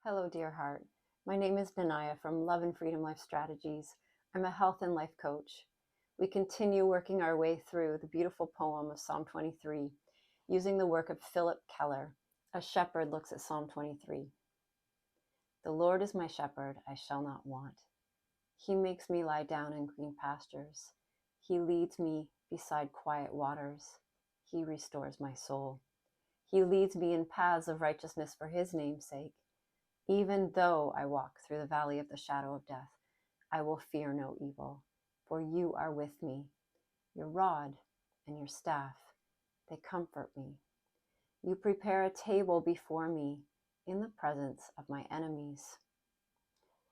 Hello, dear heart. My name is Benaya from Love and Freedom Life Strategies. I'm a health and life coach. We continue working our way through the beautiful poem of Psalm 23 using the work of Philip Keller. A shepherd looks at Psalm 23. The Lord is my shepherd, I shall not want. He makes me lie down in green pastures. He leads me beside quiet waters. He restores my soul. He leads me in paths of righteousness for his name's sake. Even though I walk through the valley of the shadow of death, I will fear no evil, for you are with me. Your rod and your staff, they comfort me. You prepare a table before me in the presence of my enemies.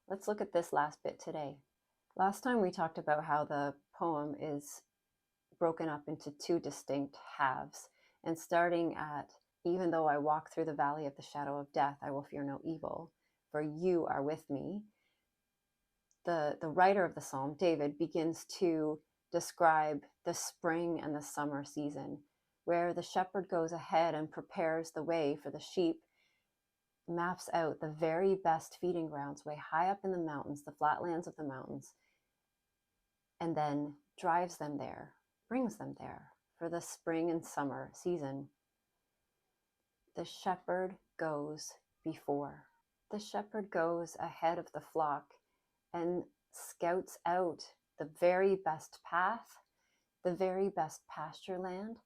Let's look at this last bit today. Last time we talked about how the poem is broken up into two distinct halves, and starting at even though I walk through the valley of the shadow of death, I will fear no evil, for you are with me. The writer of the psalm, David, begins to describe the spring and the summer season, where the shepherd goes ahead and prepares the way for the sheep, maps out the very best feeding grounds way high up in the mountains, the flatlands of the mountains, and then drives them there, brings them there for the spring and summer season. The shepherd goes before. The shepherd goes ahead of the flock and scouts out the very best path, the very best pasture land,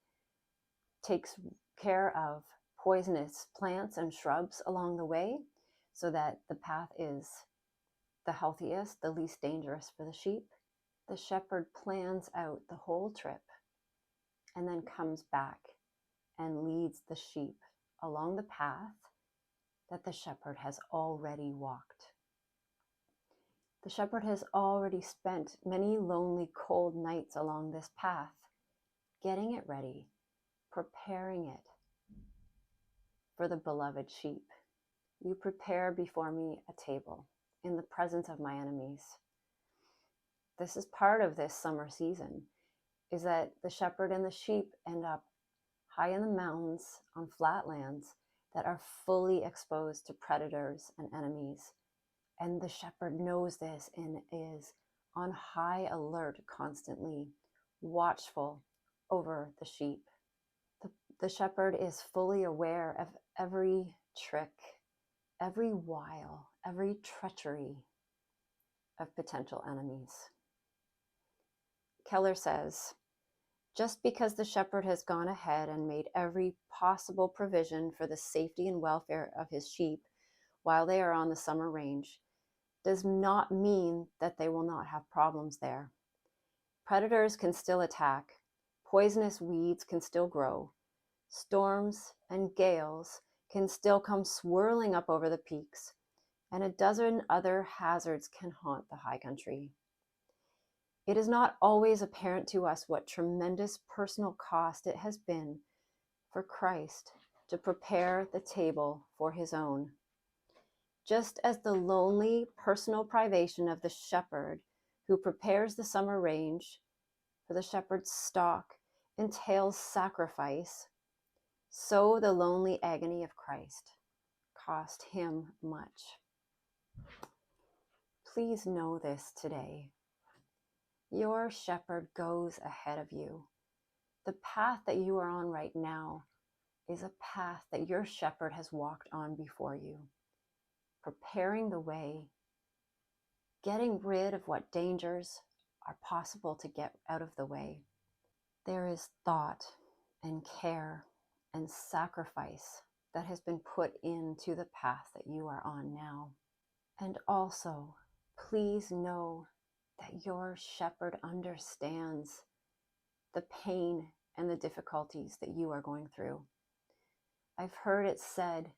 takes care of poisonous plants and shrubs along the way so that the path is the healthiest, the least dangerous for the sheep. The shepherd plans out the whole trip and then comes back and leads the sheep along the path that the shepherd has already walked. The shepherd has already spent many lonely, cold nights along this path, getting it ready, preparing it for the beloved sheep. You prepare before me a table in the presence of my enemies. This is part of this summer season, is that the shepherd and the sheep end up high in the mountains on flat lands that are fully exposed to predators and enemies. And the shepherd knows this and is on high alert constantly, watchful over the sheep. The shepherd is fully aware of every trick, every wile, every treachery of potential enemies. Keller says, just because the shepherd has gone ahead and made every possible provision for the safety and welfare of his sheep while they are on the summer range, does not mean that they will not have problems there. Predators can still attack, poisonous weeds can still grow, storms and gales can still come swirling up over the peaks, and a dozen other hazards can haunt the high country. It is not always apparent to us what tremendous personal cost it has been for Christ to prepare the table for his own. Just as the lonely personal privation of the shepherd who prepares the summer range for the shepherd's stock entails sacrifice, so the lonely agony of Christ cost him much. Please know this today. Your shepherd goes ahead of you. The path that you are on right now is a path that your shepherd has walked on before you, preparing the way, getting rid of what dangers are possible to get out of the way. There is thought and care and sacrifice that has been put into the path that you are on now. And also, please know that your shepherd understands the pain and the difficulties that you are going through. I've heard it said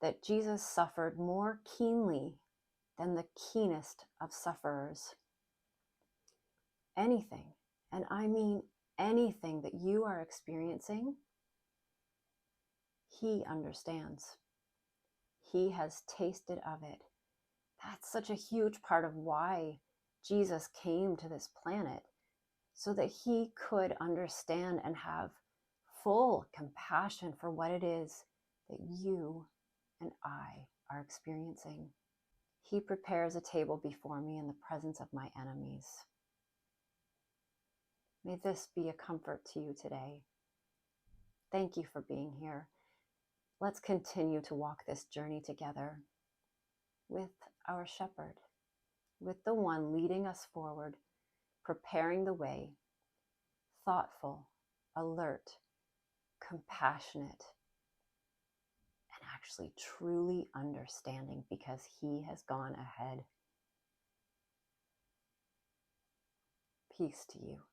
that Jesus suffered more keenly than the keenest of sufferers. Anything, and I mean anything that you are experiencing, he understands. He has tasted of it. That's such a huge part of why Jesus came to this planet, so that he could understand and have full compassion for what it is that you and I are experiencing. He prepares a table before me in the presence of my enemies. May this be a comfort to you today. Thank you for being here. Let's continue to walk this journey together with our shepherd, with the one leading us forward, preparing the way, thoughtful, alert, compassionate, and actually truly understanding because he has gone ahead. Peace to you.